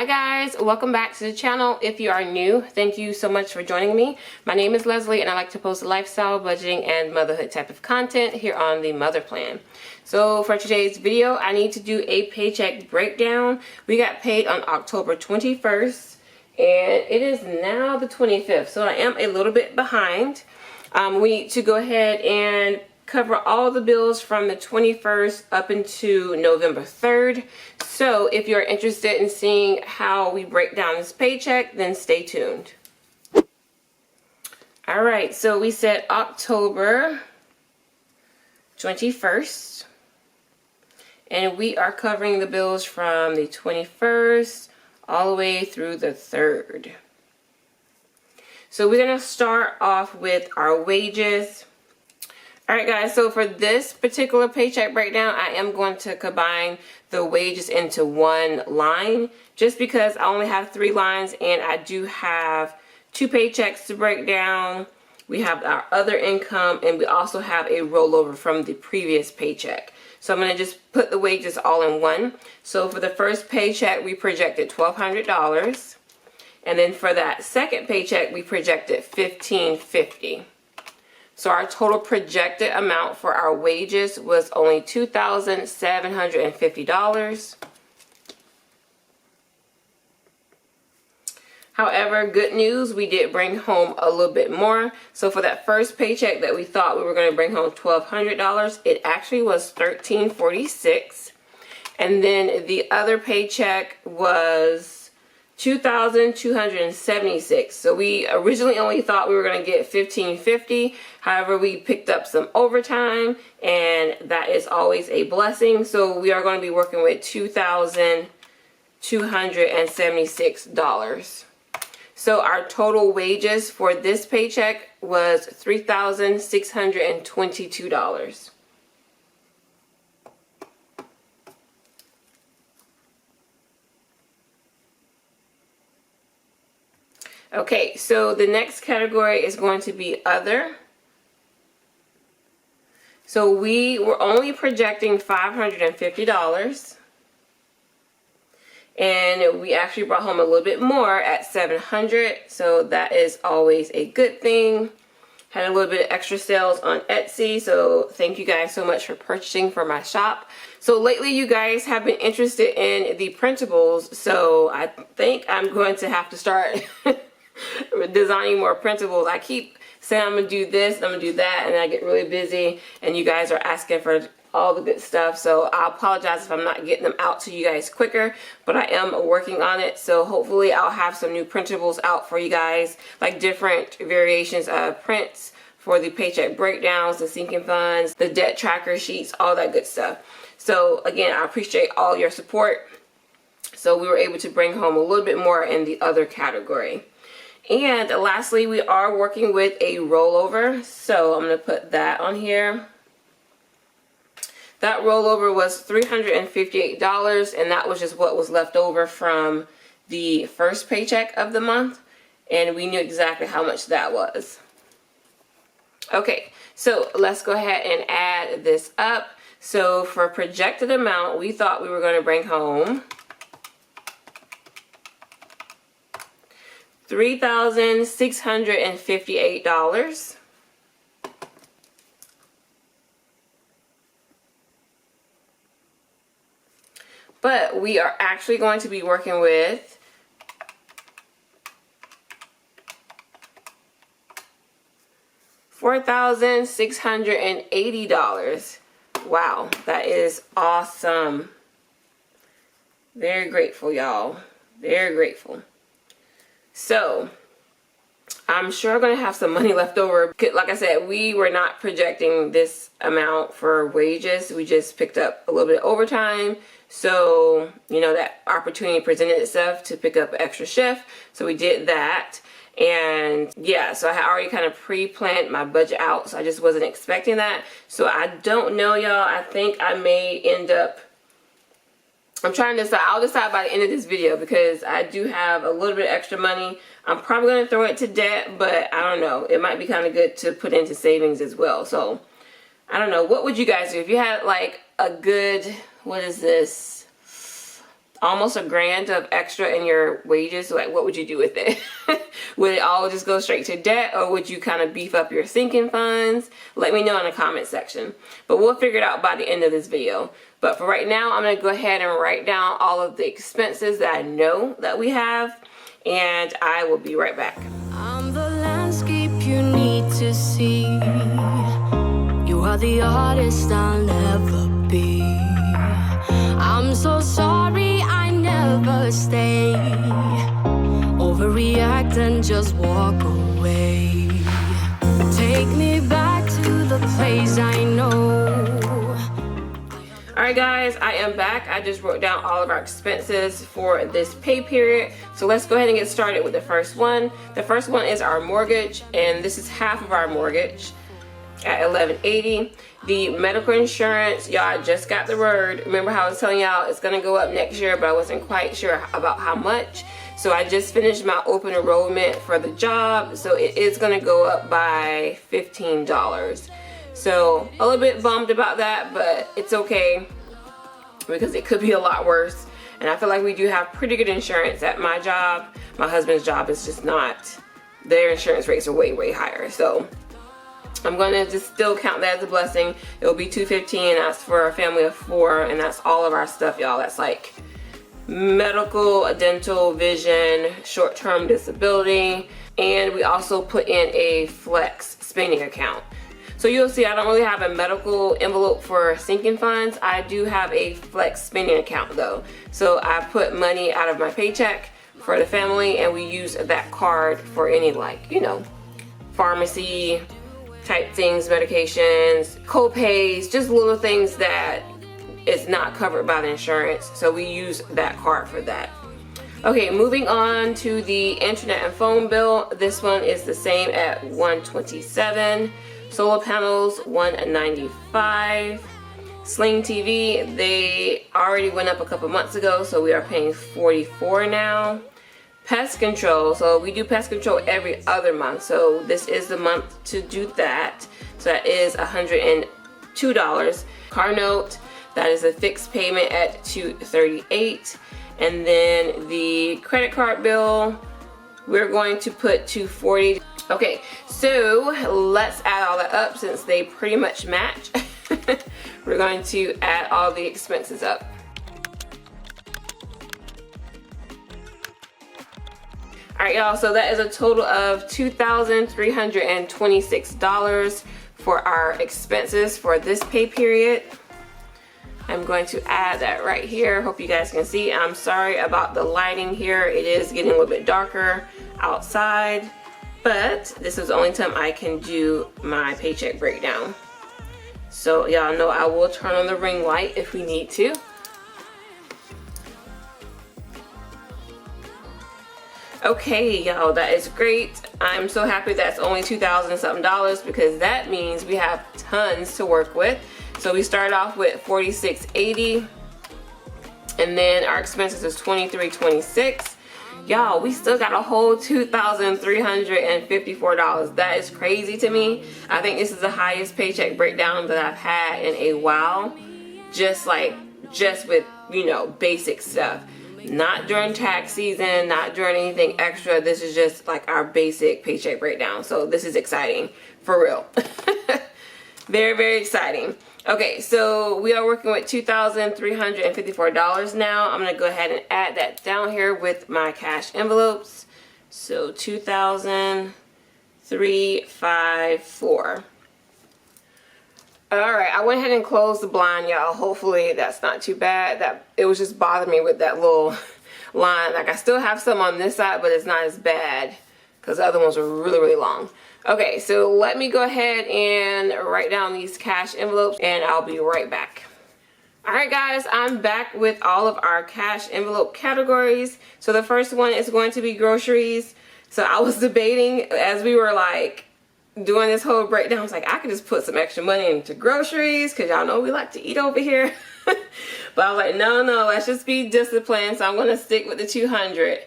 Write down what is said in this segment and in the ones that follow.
Hi guys, welcome back to the channel. If you are new, thank you so much for joining me. My name is Leslie and I like to post lifestyle, budgeting, and motherhood type of content here on the Mother Plan. So for today's video, I need to do a paycheck breakdown. We got paid on October 21st and it is now the 25th, so I am a little bit behind. We need to go ahead and cover all the bills from the 21st up into November 3rd. So if you're interested in seeing how we break down this paycheck, then stay tuned. All right, so we said October 21st, and we are covering the bills from the 21st all the way through the 3rd. So we're gonna start off with our wages. Alright guys, so for this particular paycheck breakdown, I am going to combine the wages into one line just because I only have 3 lines and I do have 2 paychecks to break down. We have our other income and we also have a rollover from the previous paycheck. So I'm going to just put the wages all in one. So for the first paycheck, we projected $1,200. And then for that second paycheck, we projected $1,550. So our total projected amount for our wages was only $2,750. However, good news, we did bring home a little bit more. So for that first paycheck that we thought we were going to bring home $1,200, it actually was $1,346. And then the other paycheck was $2,276. So we originally only thought we were going to get $1,550. However, we picked up some overtime and that is always a blessing. So we are going to be working with $2,276. So our total wages for this paycheck was $3,622. Okay, so the next category is going to be other. So we were only projecting $550. And we actually brought home a little bit more at $700. So that is always a good thing. Had a little bit of extra sales on Etsy. So thank you guys so much for purchasing from my shop. So lately you guys have been interested in the printables. So I think I'm going to have to start designing more printables. I keep saying I'm gonna do this, I'm gonna do that, and then I get really busy and you guys are asking for all the good stuff. So I apologize if I'm not getting them out to you guys quicker, but I am working on it. So hopefully I'll have some new printables out for you guys, like different variations of prints for the paycheck breakdowns, the sinking funds, the debt tracker sheets, all that good stuff. So again, I appreciate all your support. So we were able to bring home a little bit more in the other category. And lastly, we are working with a rollover. So I'm going to put that on here. That rollover was $358, and that was just what was left over from the first paycheck of the month. And we knew exactly how much that was. Okay, so let's go ahead and add this up. So for projected amount, we thought we were going to bring home $3,658. But we are actually going to be working with $4,680. Wow, that is awesome. Very grateful, y'all. Very grateful. So I'm sure I'm going to have some money left over. Like I said, we were not projecting this amount for wages. We just picked up a little bit of overtime. So, you know, that opportunity presented itself to pick up an extra shift. So we did that. And yeah, so I had already kind of pre-planned my budget out. So I just wasn't expecting that. So I don't know, y'all. I think I may end up, I'm trying to decide. I'll decide by the end of this video because I do have a little bit of extra money. I'm probably going to throw it to debt, but I don't know. It might be kind of good to put into savings as well. So I don't know. What would you guys do if you had like a good, what is this? almost $1,000 of extra in your wages, like what would you do with it? Would it all just go straight to debt, or would you kind of beef up your sinking funds? Let me know in the comment section. But we'll figure it out by the end of this video. But for right now, I'm going to go ahead and write down all of the expenses that I know that we have, and I will be right back. I'm the landscape you need to see. You are the artist I'll never be. I'm so sorry I never stay. Overreact and just walk away. Take me back to the place I know. Alright guys, I am back. I just wrote down all of our expenses for this pay period. So let's go ahead and get started with the first one. The first one is our mortgage, and this is half of our mortgage at $1,180. The medical insurance, y'all, I just got the word. Remember how I was telling y'all it's gonna go up next year, but I wasn't quite sure about how much. So I just finished my open enrollment for the job, so it is gonna go up by $15. So a little bit bummed about that, but it's okay because it could be a lot worse. And I feel like we do have pretty good insurance at my job. My husband's job is just not. Their insurance rates are way, way higher. So I'm gonna just still count that as a blessing. It'll be $215. That's for a family of 4, and that's all of our stuff, y'all. That's like medical, dental, vision, short-term disability, and we also put in a flex spending account. So you'll see I don't really have a medical envelope for sinking funds. I do have a flex spending account though. So I put money out of my paycheck for the family, and we use that card for any, like, you know, pharmacy type things, medications, co-pays, just little things that is not covered by the insurance. So we use that card for that. Okay, moving on to the internet and phone bill. This one is the same at $127. Solar panels, $195. Sling TV, they already went up a couple months ago, so we are paying $44 now. Pest control, so we do pest control every other month, so this is the month to do that. So that is $102. Car note, that is a fixed payment at $238. And then the credit card bill, we're going to put $240. Okay, so let's add all that up since they pretty much match. We're going to add all the expenses up. Alright y'all, so that is a total of $2,326 for our expenses for this pay period. I'm going to add that right here. Hope you guys can see. I'm sorry about the lighting here. It is getting a little bit darker outside, but this is the only time I can do my paycheck breakdown. So y'all know I will turn on the ring light if we need to. Okay, y'all, that is great. I'm so happy that's only $2,000 something because that means we have tons to work with. So we start off with $46.80, and then our expenses is $23.26. Y'all, we still got a whole $2,354. That is crazy to me. I think this is the highest paycheck breakdown that I've had in a while. Just with, you know, basic stuff. Not during tax season, not during anything extra. This is just like our basic paycheck breakdown. So this is exciting, for real. Very, very exciting. Okay, so we are working with $2,354 now. I'm gonna go ahead and add that down here with my cash envelopes. So $2,354. All right, I went ahead and closed the blind, y'all. Hopefully that's not too bad. That it was just bothering me with that little line. Like, I still have some on this side, but it's not as bad because the other ones were really, really long. Okay, so let me go ahead and write down these cash envelopes, and I'll be right back. All right, guys, I'm back with all of our cash envelope categories. So the first one is going to be groceries. So I was debating as we were like doing this whole breakdown. I was like, I could just put some extra money into groceries because y'all know we like to eat over here. But I was like, no, let's just be disciplined. So I'm going to stick with the $200.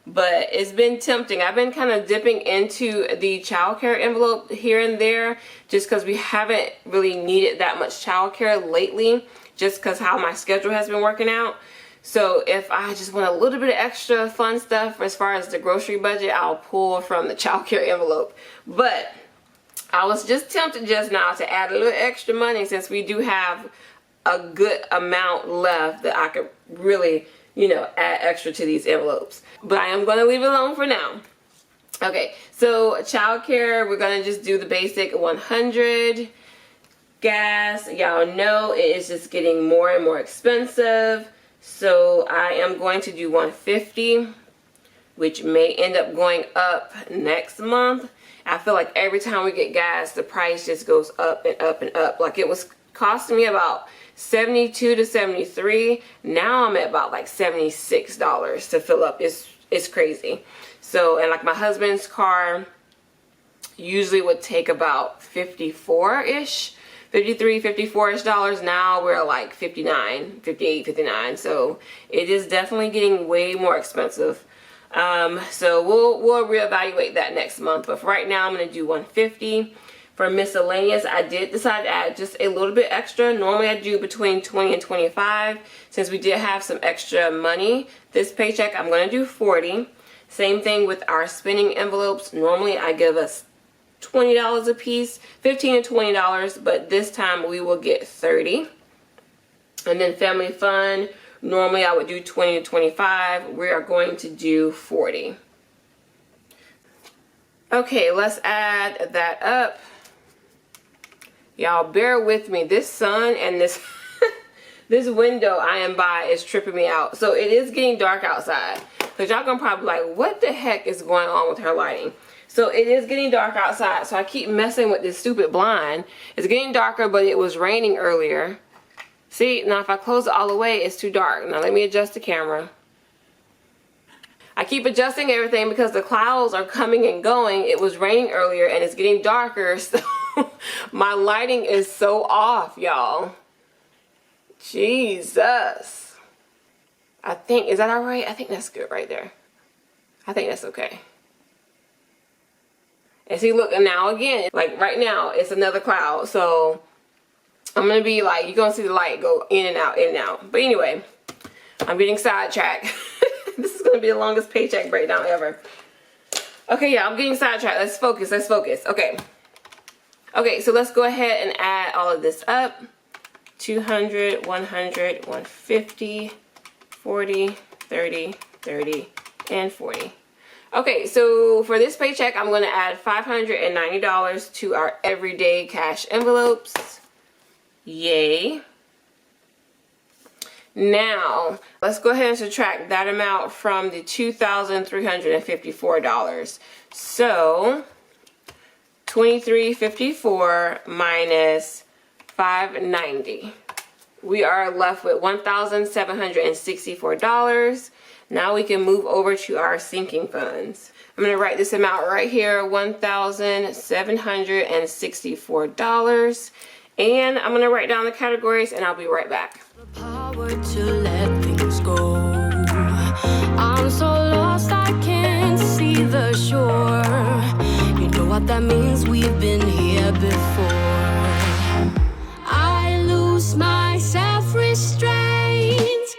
But it's been tempting. I've been kind of dipping into the childcare envelope here and there just because we haven't really needed that much childcare lately, just because how my schedule has been working out. So if I just want a little bit of extra fun stuff as far as the grocery budget, I'll pull from the childcare envelope. But I was just tempted just now to add a little extra money since we do have a good amount left that I could really, you know, add extra to these envelopes. But I am going to leave it alone for now. Okay, so childcare, we're going to just do the basic 100. Gas, y'all know it is just getting more and more expensive. So I am going to do 150, which may end up going up next month. I feel like every time we get gas, the price just goes up and up and up. Like it was costing me about $72 to $73. Now I'm at about like $76 to fill up. It's crazy. So, and like my husband's car usually would take about 54-ish. 53, 54-ish dollars. Now we're like 59, 58, 59. So it is definitely getting way more expensive. So we'll reevaluate that next month. But for right now, I'm going to do 150. For miscellaneous, I did decide to add just a little bit extra. Normally I do between 20 and 25. Since we did have some extra money this paycheck, I'm going to do 40. Same thing with our spending envelopes. Normally I give us $20 a piece, $15 to $20, but this time we will get 30. And then family fun, normally I would do 20 to 25. We are going to do 40. Okay, let's add that up. Y'all bear with me. This sun and this this window I am by is tripping me out. So it is getting dark outside. Because y'all gonna probably be like, what the heck is going on with her lighting? So it is getting dark outside. So I keep messing with this stupid blind. It's getting darker, but it was raining earlier. See, now if I close it all the way, it's too dark. Now let me adjust the camera. I keep adjusting everything because the clouds are coming and going. It was raining earlier and it's getting darker. So my lighting is so off, y'all. Jesus. I think, is that all right? I think that's good right there. I think that's okay. And see, look, and now again, like right now, it's another cloud. So I'm going to be like, you're going to see the light go in and out, in and out. But anyway, I'm getting sidetracked. This is going to be the longest paycheck breakdown ever. Okay, yeah, I'm getting sidetracked. Let's focus, let's focus. Okay. Okay, so let's go ahead and add all of this up. 200, 100, 150, 40, 30, 30, and 40. Okay, so for this paycheck, I'm going to add $590 to our everyday cash envelopes. Yay. Now, let's go ahead and subtract that amount from the $2,354. So, $2,354 minus $590. We are left with $1,764. Now we can move over to our sinking funds. I'm going to write this amount right here, $1,764. And I'm going to write down the categories and I'll be right back. The power to let things go. I'm so lost I can't see the shore. You know what that means, we've been here before. I lose my self-restraint.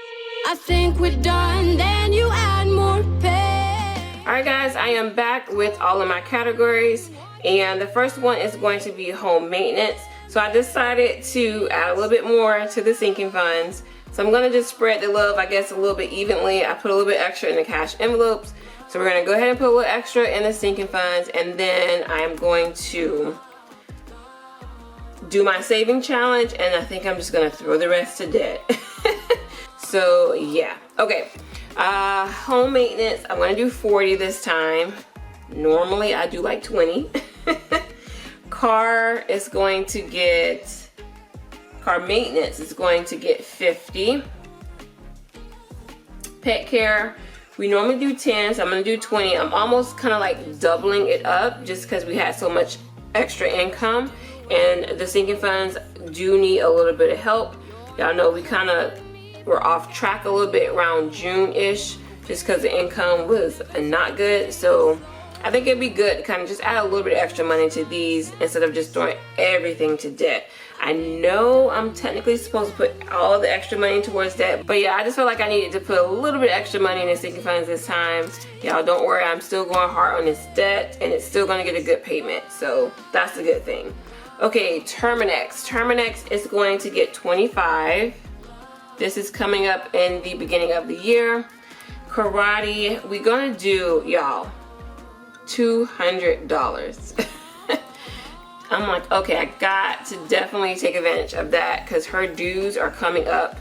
I think we're done, then you add more pain. Alright guys, I am back with all of my categories. And the first one is going to be home maintenance. So I decided to add a little bit more to the sinking funds. So I'm going to just spread the love, I guess, a little bit evenly. I put a little bit extra in the cash envelopes. So we're going to go ahead and put a little extra in the sinking funds. And then I'm going to do my saving challenge. And I think I'm just going to throw the rest to debt. So yeah. Okay. Home maintenance. I'm going to do 40 this time. Normally I do like 20. Car is going to get, car maintenance is going to get 50. Pet care, we normally do 10, so I'm going to do 20. I'm almost kind of like doubling it up just because we had so much extra income. And the sinking funds do need a little bit of help. Y'all know we kind of were off track a little bit around June-ish just because the income was not good. So I think it'd be good to kind of just add a little bit of extra money to these instead of just throwing everything to debt. I know I'm technically supposed to put all the extra money towards that, but yeah, I just felt like I needed to put a little bit extra money in the sinking funds this time. Y'all don't worry, I'm still going hard on this debt and it's still gonna get a good payment, so that's a good thing. Okay, Terminex. Terminex is going to get 25. This is coming up in the beginning of the year. Karate, we're gonna do, y'all, $200. I'm like, okay, I got to definitely take advantage of that because her dues are coming up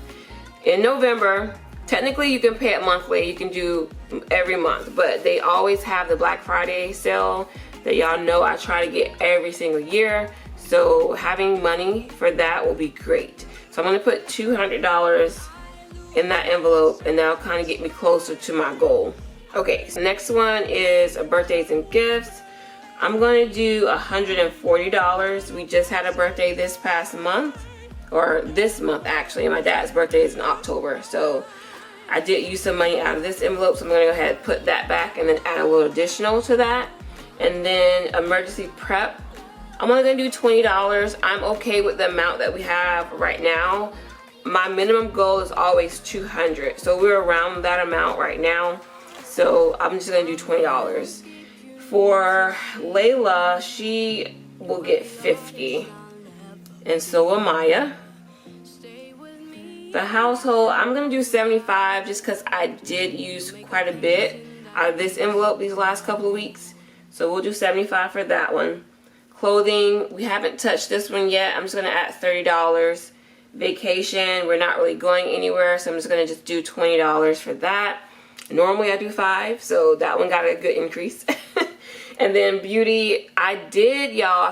in November. Technically, you can pay it monthly. You can do every month, but they always have the Black Friday sale that y'all know I try to get every single year. So having money for that will be great. So I'm gonna put $200 in that envelope and that'll kind of get me closer to my goal. Okay, so next one is birthdays and gifts. I'm going to do $140. We just had a birthday this past month, or this month actually, and my dad's birthday is in October. So I did use some money out of this envelope, so I'm going to go ahead and put that back and then add a little additional to that. And then emergency prep, I'm only going to do $20. I'm okay with the amount that we have right now. My minimum goal is always $200, so we're around that amount right now. So I'm just going to do $20. For Layla, she will get 50, and so will Maya. The household, I'm gonna do 75 just because I did use quite a bit out of this envelope these last couple of weeks. So we'll do 75 for that one. Clothing, we haven't touched this one yet. I'm just gonna add $30. Vacation, we're not really going anywhere, so I'm just gonna do $20 for that. Normally I do $5, so that one got a good increase. And then beauty, I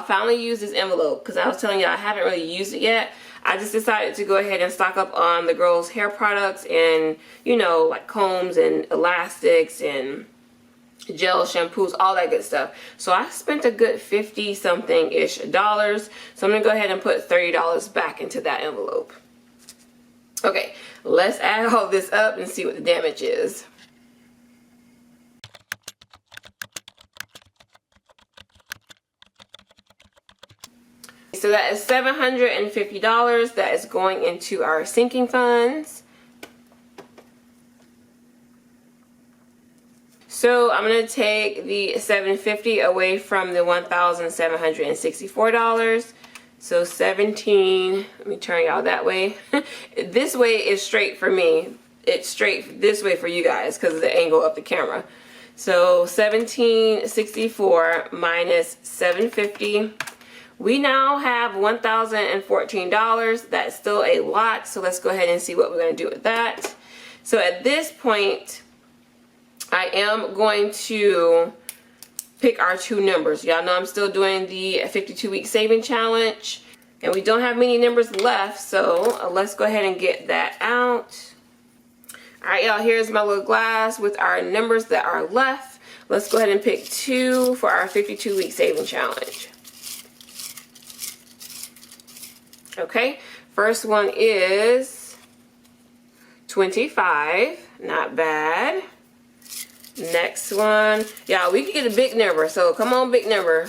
finally used this envelope because I was telling y'all I haven't really used it yet. I just decided to go ahead and stock up on the girls' hair products and, you know, like combs and elastics and gel, shampoos, all that good stuff. So I spent a good 50 something-ish dollars. So I'm going to go ahead and put $30 back into that envelope. Okay, let's add all this up and see what the damage is. So that is $750 that is going into our sinking funds. So I'm going to take the $750 away from the $1,764. So 17, let me turn y'all that way. This way is straight for me. It's straight this way for you guys because of the angle of the camera. So 1764 minus 750. We now have $1,014. That's still a lot, so let's go ahead and see what we're going to do with that. So at this point, I am going to pick our two numbers. Y'all know I'm still doing the 52-week saving challenge, and we don't have many numbers left, so let's go ahead and get that out. All right, y'all, here's my little glass with our numbers that are left. Let's go ahead and pick 2 for our 52-week saving challenge. Okay, first one is 25, not bad. Next one, yeah, we can get a big number, so come on, big number.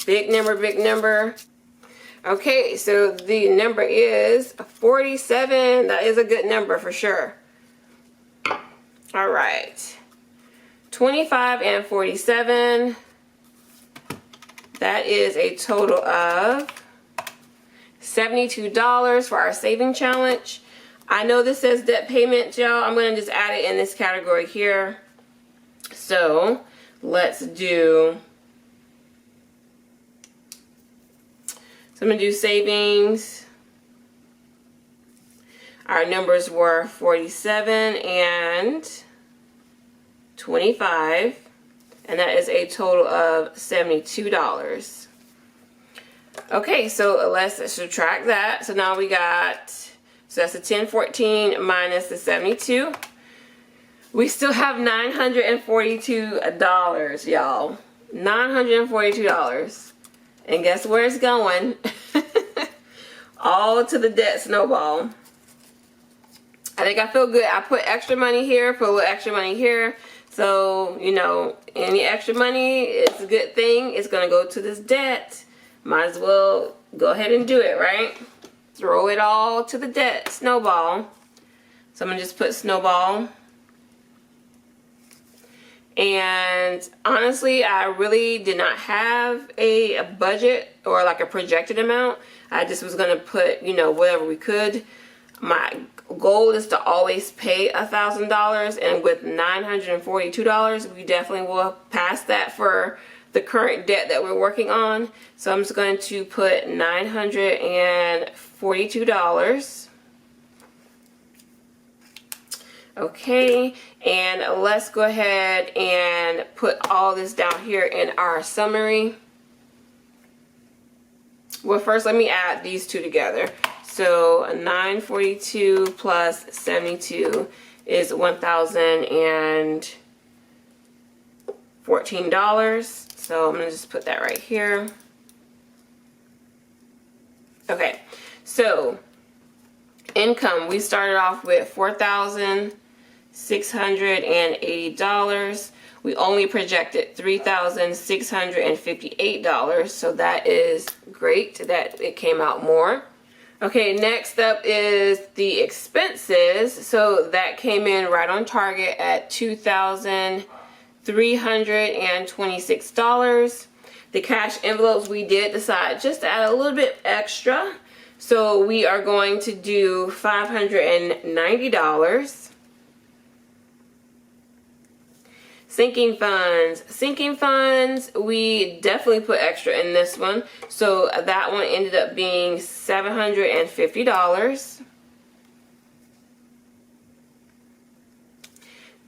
Big number, big number. Okay, so the number is 47. That is a good number for sure. All right, 25 and 47. That is a total of $72 for our saving challenge. I know this says debt payment, y'all. I'm going to just add it in this category here. So let's do, I'm going to do savings. Our numbers were 47 and 25, and that is a total of $72. Okay, so let's subtract that. So now we got, so that's a 1014 minus the 72. We still have $942, y'all. $942. And guess where it's going? All to the debt snowball. I think I feel good. I put extra money here, put a little extra money here. So, you know, any extra money, it's a good thing. It's going to go to this debt. Might as well go ahead and do it, right? Throw it all to the debt snowball. So I'm gonna just put snowball. And honestly, I really did not have a budget or like a projected amount. I just was gonna put, you know, whatever we could. My goal is to always pay $1,000, and with $942, we definitely will pass that for the current debt that we're working on. So I'm just going to put $942. Okay, and let's go ahead and put all this down here in our summary. Well, first let me add these two together. So 942 plus 72 is $1,014. So I'm gonna just put that right here. Okay, so income, we started off with $4,680. We only projected $3,658, so that is great that it came out more. Okay, next up is the expenses. So that came in right on target at $2,326. The cash envelopes, we did decide just to add a little bit extra. So we are going to do $590. Sinking funds, we definitely put extra in this one. So that one ended up being $750.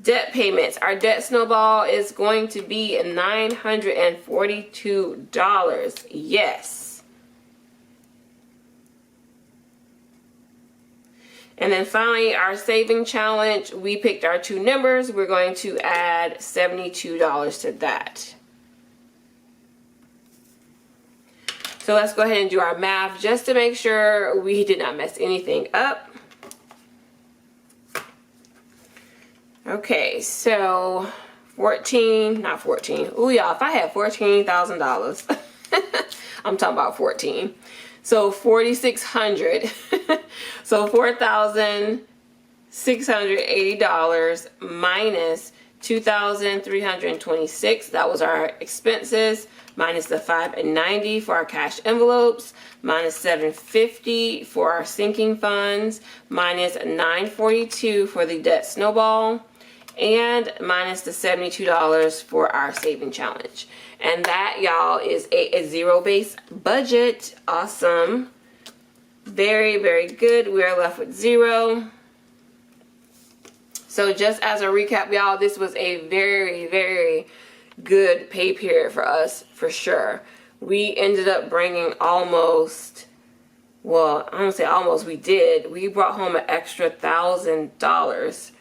Debt payments, our debt snowball is going to be $942. Yes. And then finally, our saving challenge, we picked our two numbers. We're going to add $72 to that. So let's go ahead and do our math just to make sure we did not mess anything up. Okay, so not 14. Ooh, y'all, if I had $14,000, I'm talking about 14. So 4,600. So $4,680 minus 2,326. That was our expenses, minus the $590 for our cash envelopes, minus $750 for our sinking funds, minus $942 for the debt snowball, and minus the $72 for our saving challenge. And that, y'all, is a zero-based budget. Awesome. Very, very good. We are left with zero. So just as a recap, y'all, this was a very, very good pay period for us, for sure. We ended up bringing almost, well, I don't say almost, we did. We brought home an extra $1,000,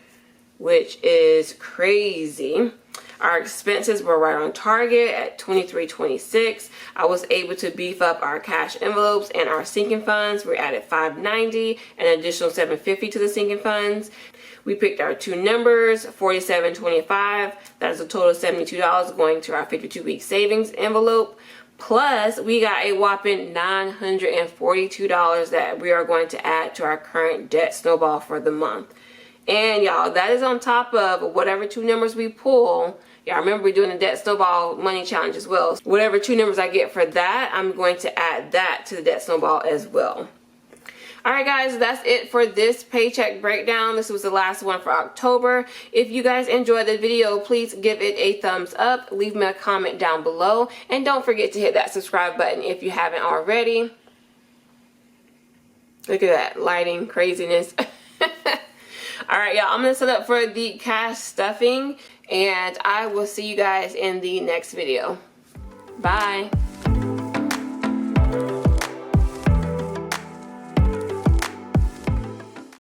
which is crazy. Our expenses were right on target at $23.26. I was able to beef up our cash envelopes and our sinking funds. We added $590 and an additional $750 to the sinking funds. We picked our two numbers, $47.25. That is a total of $72 going to our 52-week savings envelope. Plus, we got a whopping $942 that we are going to add to our current debt snowball for the month. And y'all, that is on top of whatever two numbers we pull. Y'all remember we're doing the debt snowball money challenge as well. So whatever two numbers I get for that, I'm going to add that to the debt snowball as well. Alright guys, that's it for this paycheck breakdown. This was the last one for October. If you guys enjoyed the video, please give it a thumbs up. Leave me a comment down below. And don't forget to hit that subscribe button if you haven't already. Look at that lighting craziness. Alright y'all, I'm going to set up for the cash stuffing. And I will see you guys in the next video. Bye.